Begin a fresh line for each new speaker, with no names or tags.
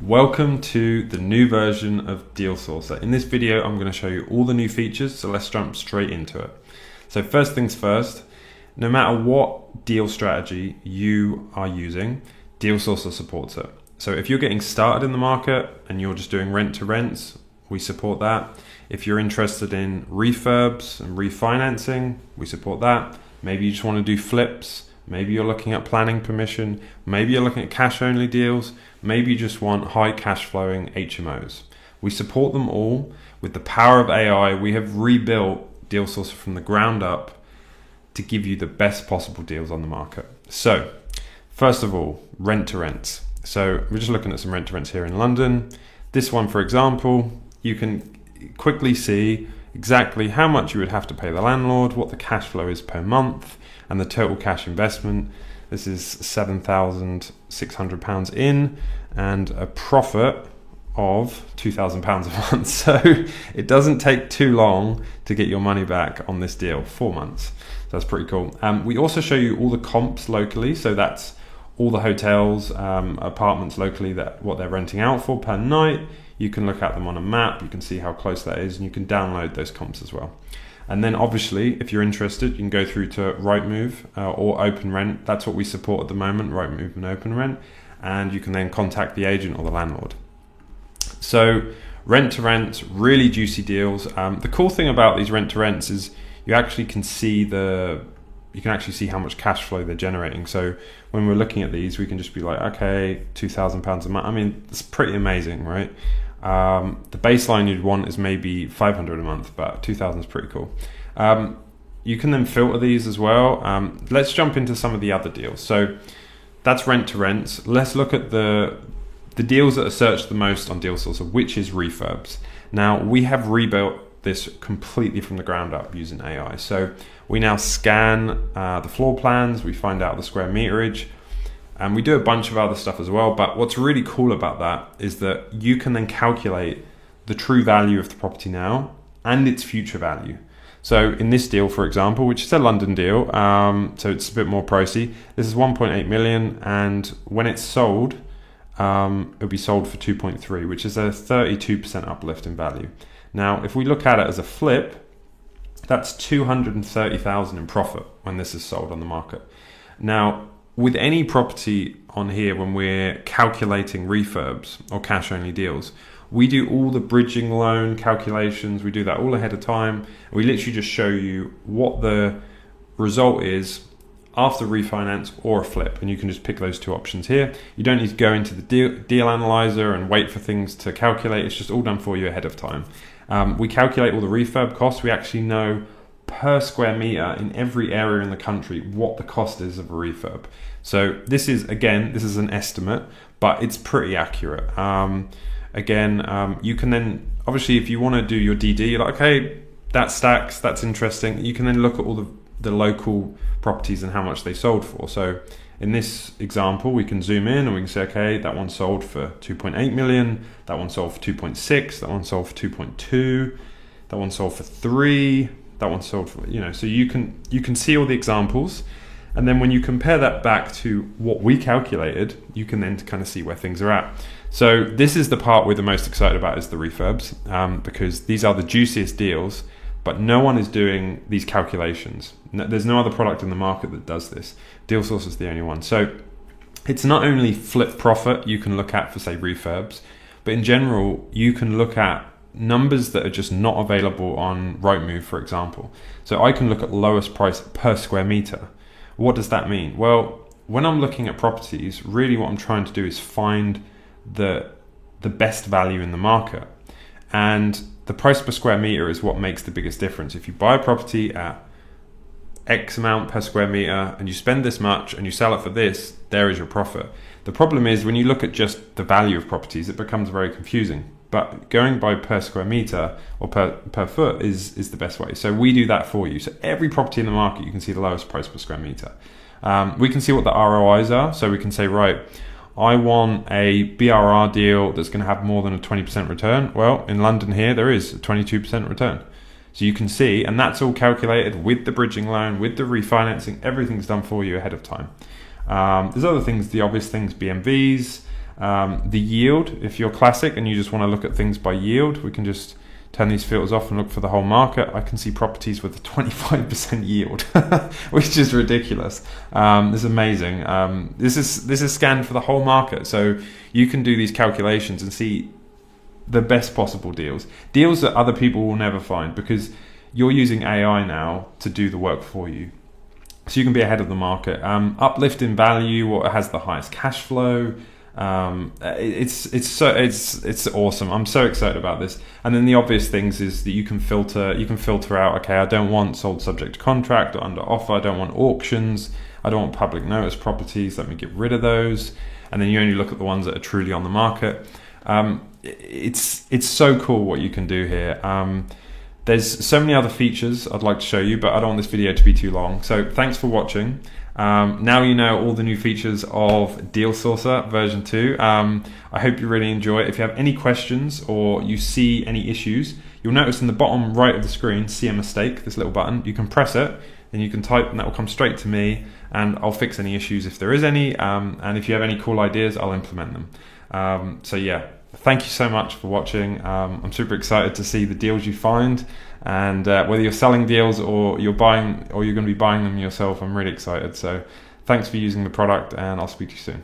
Welcome to the new version of Dealsourcr. In this video, I'm going to show you all the new features, so let's jump straight into it. So first things first, no matter what deal strategy you are using, Dealsourcr supports it. So if you're getting started in the market and you're just doing rent to rents, we support that. If you're interested in refurbs and refinancing, we support that. Maybe you just want to do flips. Maybe you're looking at planning permission. Maybe you're looking at cash only deals. Maybe you just want high cash flowing HMOs. We support them all. With the power of AI, we have rebuilt Dealsourcr from the ground up to give you the best possible deals on the market. So first of all, rent to rents. So we're just looking at some rent to rents here in London. This one, for example, you can quickly see exactly how much you would have to pay the landlord, what the cash flow is per month, and the total cash investment. This is £7,600 in and a profit of £2,000 a month. So it doesn't take too long to get your money back on this deal, 4 months. So that's pretty cool. We also show you all the comps locally. So that's all the hotels, apartments locally, that what they're renting out for per night. You can look at them on a map, you can see how close that is, and you can download those comps as well. And then obviously, if you're interested, you can go through to Rightmove or Open Rent. That's what we support at the moment, Rightmove and Open Rent. And you can then contact the agent or the landlord. So rent to rent, really juicy deals. The cool thing about these rent to rents is you actually can see how much cash flow they're generating. So when we're looking at these, we can just be like, okay, £2,000 a month. I mean, it's pretty amazing, right? The baseline you'd want is maybe 500 a month, but 2,000 is pretty cool. You can then filter these as well. Let's jump into some of the other deals. So that's rent to rents. Let's look at the deals that are searched the most on Dealsourcr, which is refurbs. Now we have rebuilt this completely from the ground up using AI. So we now scan the floor plans, we find out the square meterage, and we do a bunch of other stuff as well. But what's really cool about that is that you can then calculate the true value of the property now and its future value. So in this deal, for example, which is a London deal, so it's a bit more pricey, this is 1.8 million, and when it's sold, it'll be sold for 2.3, which is a 32% uplift in value. Now, if we look at it as a flip, that's 230,000 in profit when this is sold on the market. Now, with any property on here, when we're calculating refurbs or cash only deals, we do all the bridging loan calculations. We do that all ahead of time. We literally just show you what the result is after refinance or a flip, and you can just pick those two options here. You don't need to go into the deal analyzer and wait for things to calculate. It's just all done for you ahead of time. We calculate all the refurb costs. We actually know per square meter in every area in the country what the cost is of a refurb. So this is an estimate, but it's pretty accurate. You can then, obviously, if you want to do your DD, you're like, okay, that stacks, that's interesting. You can then look at all the local properties and how much they sold for. So in this example, we can zoom in and we can say, okay, that one sold for 2.8 million, that one sold for 2.6, that one sold for 2.2, that one sold for 3, that one sold for, so you can see all the examples. And then when you compare that back to what we calculated, you can then kind of see where things are at. So this is the part we're the most excited about, is the refurbs, because these are the juiciest deals, but no one is doing these calculations. There's no other product in the market that does this. Dealsourcr is the only one. So it's not only flip profit you can look at for, say, refurbs, but in general, you can look at numbers that are just not available on Rightmove, for example. So I can look at lowest price per square meter. What does that mean? Well, when I'm looking at properties, really what I'm trying to do is find the best value in the market. And the price per square meter is what makes the biggest difference. If you buy a property at X amount per square meter and you spend this much and you sell it for this, there is your profit. The problem is when you look at just the value of properties, it becomes very confusing. But going by per square meter or per foot is the best way. So we do that for you. So every property in the market, you can see the lowest price per square meter. We can see what the ROIs are. So we can say, right, I want a BRR deal that's going to have more than a 20% return. Well, in London here, there is a 22% return. So you can see, and that's all calculated with the bridging loan, with the refinancing, everything's done for you ahead of time. There's other things, the obvious things, BMVs, The yield, if you're classic and you just want to look at things by yield, we can just turn these filters off and look for the whole market. I can see properties with a 25% yield, which is ridiculous. This is amazing. This is scanned for the whole market, so you can do these calculations and see the best possible deals that other people will never find, because you're using AI now to do the work for you. So you can be ahead of the market. Uplift in value, what has the highest cash flow. It's awesome. I'm so excited about this. And then the obvious things is that you can filter out, okay, I don't want sold subject to contract or under offer, I don't want auctions, I don't want public notice properties, let me get rid of those. And then you only look at the ones that are truly on the market. It's so cool what you can do here. There's so many other features I'd like to show you, but I don't want this video to be too long. So thanks for watching. Now you know all the new features of Dealsourcr version 2. I hope you really enjoy it. If you have any questions or you see any issues, you'll notice in the bottom right of the screen, see a mistake, this little button. You can press it, then you can type, and that will come straight to me, and I'll fix any issues if there is any. And if you have any cool ideas, I'll implement them. So yeah, thank you so much for watching. I'm super excited to see the deals you find, and whether you're selling deals or you're buying, or you're going to be buying them yourself, I'm really excited. So thanks for using the product, and I'll speak to you soon.